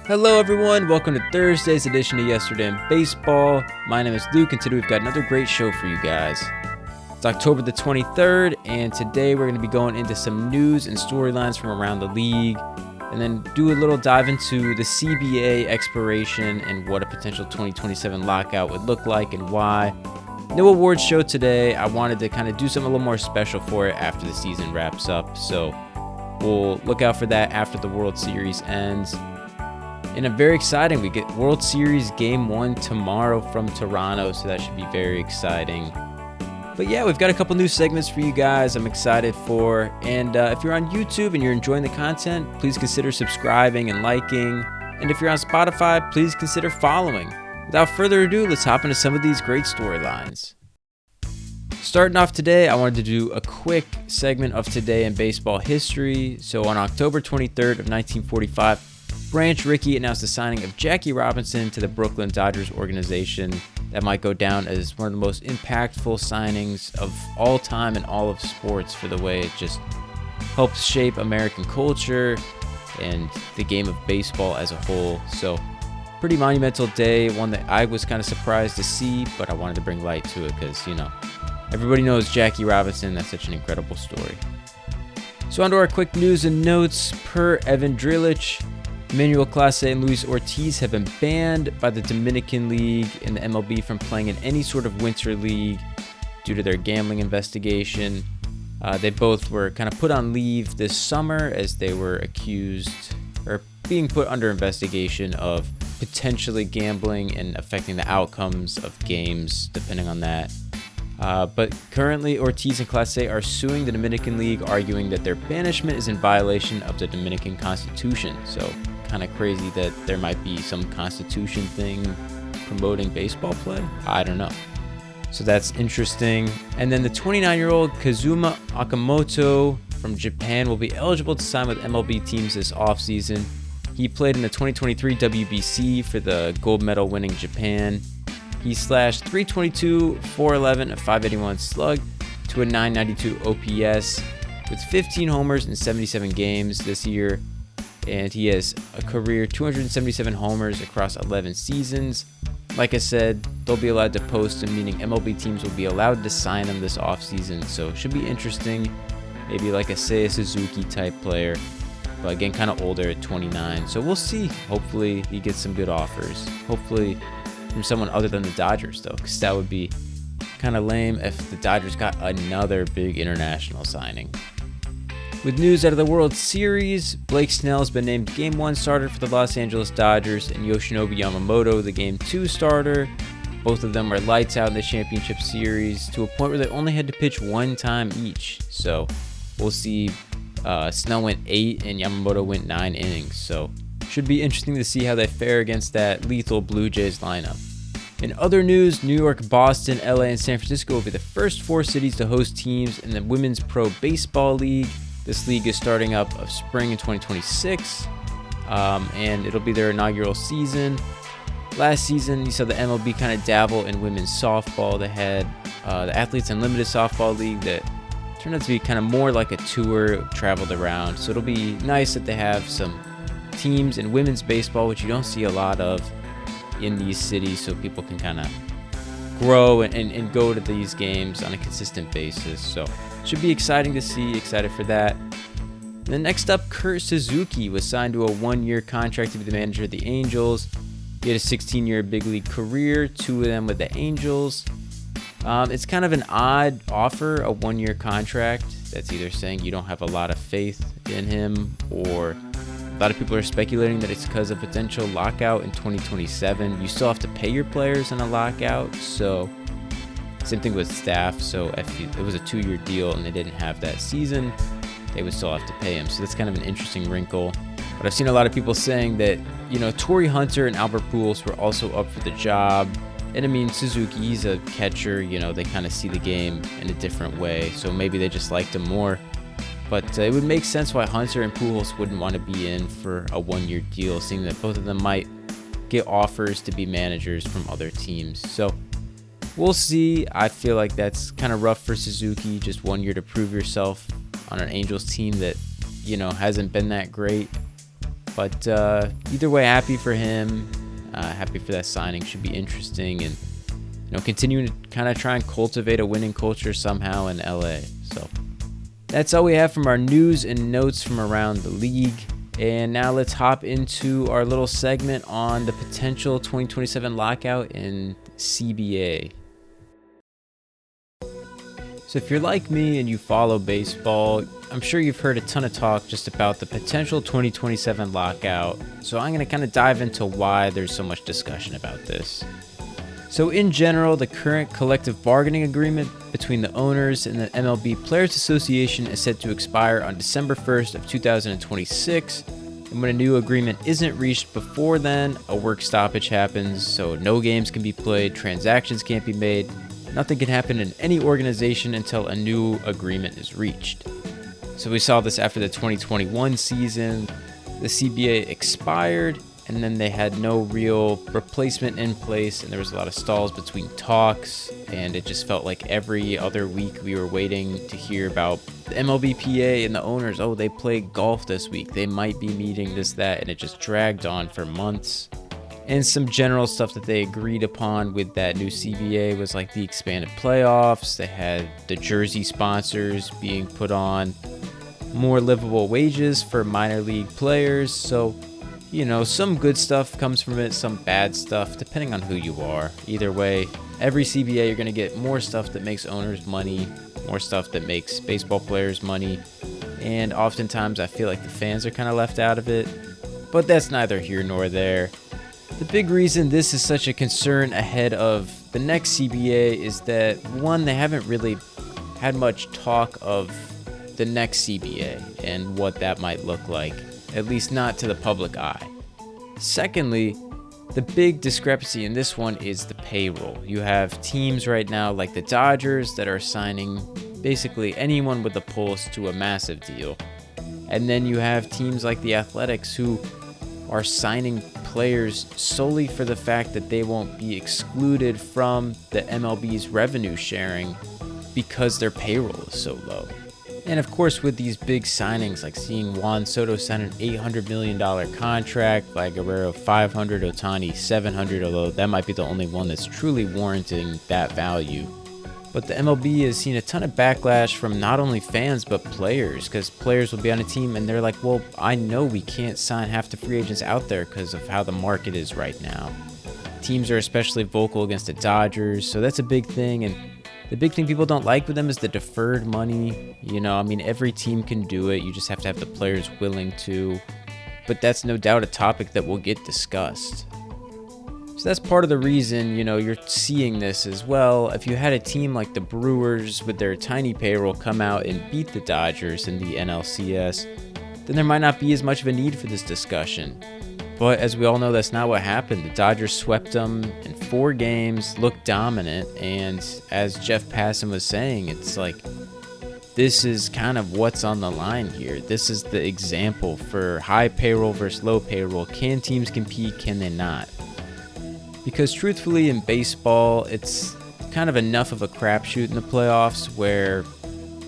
Hello everyone, welcome to Thursday's edition of Yesterday in Baseball. My name is Luke and today we've got another great show for you guys. It's October the 23rd and today we're going to be going into some news and storylines from around the league and then do a little dive into the CBA expiration and what a potential 2027 lockout would look like and why. No awards show today. I wanted to kind of do something a little more special for it after the season wraps up, so we'll look out for that after the World Series ends. And I'm very exciting. We get World Series Game 1 tomorrow from Toronto, so that should be very exciting. But yeah, we've got a couple new segments for you guys I'm excited for. And if you're on YouTube and you're enjoying the content, please consider subscribing and liking. And if you're on Spotify, please consider following. Without further ado, let's hop into some of these great storylines. Starting off today, I wanted to do a quick segment of Today in Baseball history. So on October 23rd of 1945, Branch Rickey announced the signing of Jackie Robinson to the Brooklyn Dodgers organization. That might go down as one of the most impactful signings of all time in all of sports for the way it just helps shape American culture and the game of baseball as a whole. So pretty monumental day, one that I was kind of surprised to see, but I wanted to bring light to it because, everybody knows Jackie Robinson. That's such an incredible story. So on to our quick news and notes. Per Evan Drellich, Manuel Clase and Luis Ortiz have been banned by the Dominican League and the MLB from playing in any sort of winter league due to their gambling investigation. They both were kind of put on leave this summer as they were accused or being put under investigation of potentially gambling and affecting the outcomes of games depending on that. But currently Ortiz and Clase are suing the Dominican League, arguing that their banishment is in violation of the Dominican Constitution. So kind of crazy that there might be some constitution thing promoting baseball play. I don't know. So that's interesting. And then the 29-year-old Kazuma Okamoto from Japan will be eligible to sign with MLB teams this offseason. He played in the 2023 WBC for the gold medal winning Japan. He slashed .322, .411, a .581 slug to a .992 OPS with 15 homers in 77 games this year. And he has a career 277 homers across 11 seasons. Like I said, they'll be allowed to post him, meaning MLB teams will be allowed to sign him this offseason. So it should be interesting. Maybe like a Seiya Suzuki type player. But again, kind of older at 29. So we'll see. Hopefully he gets some good offers. Hopefully from someone other than the Dodgers, though, because that would be kind of lame if the Dodgers got another big international signing. With news out of the World Series, Blake Snell has been named Game 1 starter for the Los Angeles Dodgers and Yoshinobu Yamamoto the Game 2 starter. Both of them are lights out in the championship series to a point where they only had to pitch one time each. So we'll see. Snell went 8 and Yamamoto went 9 innings. So should be interesting to see how they fare against that lethal Blue Jays lineup. In other news, New York, Boston, LA, and San Francisco will be the first 4 cities to host teams in the Women's Pro Baseball League. This league is starting up of spring in 2026, and it'll be their inaugural season. Last season, you saw the MLB kind of dabble in women's softball. They had the Athletes Unlimited Softball League that turned out to be kind of more like a tour, traveled around. So it'll be nice that they have some teams in women's baseball, which you don't see a lot of in these cities, so people can kind of grow and go to these games on a consistent basis. So should be exciting to see. Excited for that. And then next up, Kurt Suzuki was signed to a 1-year contract to be the manager of the Angels. He had a 16-year big league career, 2 of them with the Angels. It's kind of an odd offer, a 1-year contract. That's either saying you don't have a lot of faith in him, or a lot of people are speculating that it's because of potential lockout in 2027. You still have to pay your players in a lockout, so same thing with staff. So if it was a 2-year deal and they didn't have that season, they would still have to pay him. So that's kind of an interesting wrinkle. But I've seen a lot of people saying that, Torrey Hunter and Albert Pujols were also up for the job. And I mean, Suzuki, he's a catcher, they kind of see the game in a different way. So maybe they just liked him more. But it would make sense why Hunter and Pujols wouldn't want to be in for a 1-year deal, seeing that both of them might get offers to be managers from other teams. So we'll see. I feel like that's kind of rough for Suzuki, just 1 year to prove yourself on an Angels team that, hasn't been that great. But either way, happy for him. Happy for that signing. Should be interesting, and continuing to kind of try and cultivate a winning culture somehow in LA. So that's all we have from our news and notes from around the league. And now let's hop into our little segment on the potential 2027 lockout in CBA. So if you're like me and you follow baseball, I'm sure you've heard a ton of talk just about the potential 2027 lockout. So I'm going to kind of dive into why there's so much discussion about this. So in general, the current collective bargaining agreement between the owners and the MLB Players Association is set to expire on December 1st of 2026. And when a new agreement isn't reached before then, a work stoppage happens. So no games can be played, transactions can't be made. Nothing can happen in any organization until a new agreement is reached. So we saw this after the 2021 season. The CBA expired, and then they had no real replacement in place, and there was a lot of stalls between talks, and it just felt like every other week we were waiting to hear about the MLBPA and the owners. Oh, they play golf this week. They might be meeting this, that, and it just dragged on for months. And some general stuff that they agreed upon with that new CBA was like the expanded playoffs. They had the jersey sponsors being put on, more livable wages for minor league players. So, some good stuff comes from it, some bad stuff, depending on who you are. Either way, every CBA, you're going to get more stuff that makes owners money, more stuff that makes baseball players money. And oftentimes, I feel like the fans are kind of left out of it. But that's neither here nor there. The big reason this is such a concern ahead of the next CBA is that, one, they haven't really had much talk of the next CBA and what that might look like, at least not to the public eye. Secondly, the big discrepancy in this one is the payroll. You have teams right now like the Dodgers that are signing basically anyone with a pulse to a massive deal. And then you have teams like the Athletics who are signing players solely for the fact that they won't be excluded from the MLB's revenue sharing because their payroll is so low. And of course, with these big signings, like seeing Juan Soto sign an $800 million contract, Vlad Guerrero $500, Ohtani $700, although that might be the only one that's truly warranting that value. But the MLB has seen a ton of backlash from not only fans, but players, because players will be on a team and they're like, well, I know we can't sign half the free agents out there because of how the market is right now. Teams are especially vocal against the Dodgers, so that's a big thing. And the big thing people don't like with them is the deferred money. Every team can do it. You just have to have the players willing to. But that's no doubt a topic that will get discussed. So that's part of the reason, you're seeing this as well. If you had a team like the Brewers with their tiny payroll come out and beat the Dodgers in the NLCS, then there might not be as much of a need for this discussion. But as we all know, that's not what happened. The Dodgers swept them in 4 games, looked dominant, and as Jeff Passan was saying, it's like, this is kind of what's on the line here. This is the example for high payroll versus low payroll. Can teams compete? Can they not? Because truthfully, in baseball, it's kind of enough of a crapshoot in the playoffs where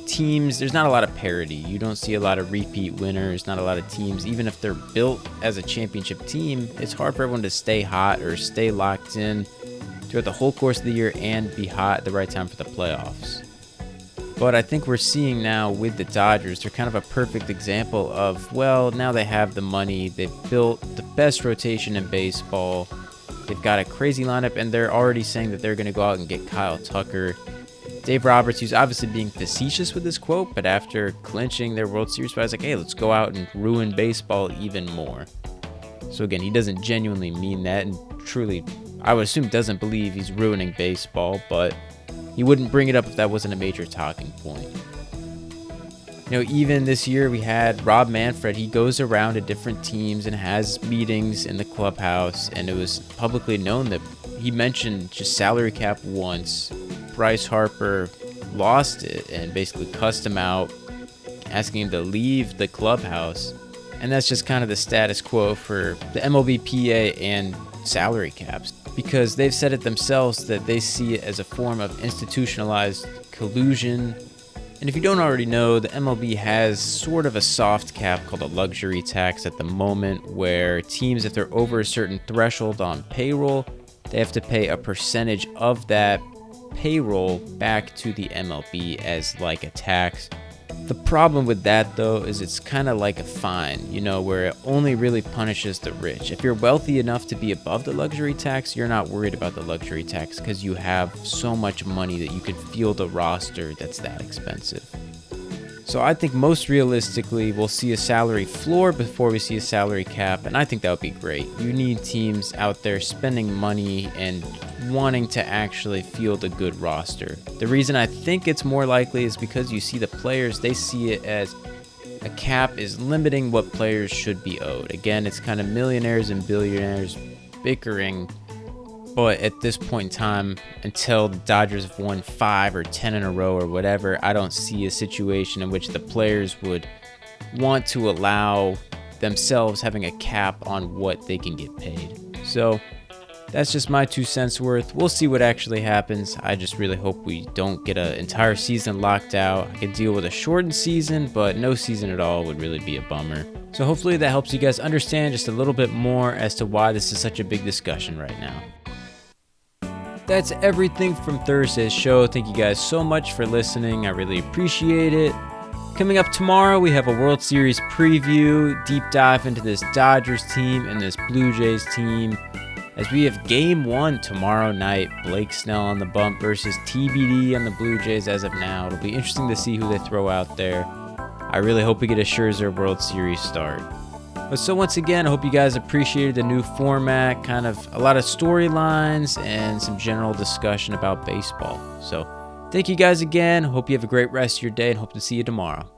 teams, there's not a lot of parity. You don't see a lot of repeat winners, not a lot of teams. Even if they're built as a championship team, it's hard for everyone to stay hot or stay locked in throughout the whole course of the year and be hot at the right time for the playoffs. But I think we're seeing now with the Dodgers, they're kind of a perfect example of, well, now they have the money. They've built the best rotation in baseball. They've got a crazy lineup, and they're already saying that they're going to go out and get Kyle Tucker. Dave Roberts, who's obviously being facetious with this quote, but after clinching their World Series, I was like, hey, let's go out and ruin baseball even more. So again, he doesn't genuinely mean that, and truly, I would assume doesn't believe he's ruining baseball, but he wouldn't bring it up if that wasn't a major talking point. Even this year we had Rob Manfred. He goes around to different teams and has meetings in the clubhouse, and it was publicly known that he mentioned just salary cap once. Bryce Harper lost it and basically cussed him out, asking him to leave the clubhouse. And that's just kind of the status quo for the MLBPA and salary caps, because they've said it themselves that they see it as a form of institutionalized collusion And if you don't already know, the MLB has sort of a soft cap called a luxury tax at the moment, where teams, if they're over a certain threshold on payroll, they have to pay a percentage of that payroll back to the MLB as like a tax. The problem with that, though, is it's kind of like a fine, where it only really punishes the rich. If you're wealthy enough to be above the luxury tax, you're not worried about the luxury tax because you have so much money that you can field a roster that's that expensive. So I think most realistically, we'll see a salary floor before we see a salary cap, and I think that would be great. You need teams out there spending money and wanting to actually field a good roster. The reason I think it's more likely is because you see the players, they see it as a cap is limiting what players should be owed. Again, it's kind of millionaires and billionaires bickering. But at this point in time, until the Dodgers have won 5 or 10 in a row or whatever, I don't see a situation in which the players would want to allow themselves having a cap on what they can get paid. So that's just my 2 cents worth. We'll see what actually happens. I just really hope we don't get an entire season locked out. I could deal with a shortened season, but no season at all would really be a bummer. So hopefully that helps you guys understand just a little bit more as to why this is such a big discussion right now. That's everything from Thursday's show. Thank you guys so much for listening. I really appreciate it. Coming up tomorrow, we have a World Series preview, deep dive into this Dodgers team and this Blue Jays team, as we have Game 1 tomorrow night. Blake Snell on the bump versus TBD on the Blue Jays as of now. It'll be interesting to see who they throw out there. I really hope we get a Scherzer World Series start. But so once again, I hope you guys appreciated the new format, kind of a lot of storylines and some general discussion about baseball. So thank you guys again. Hope you have a great rest of your day and hope to see you tomorrow.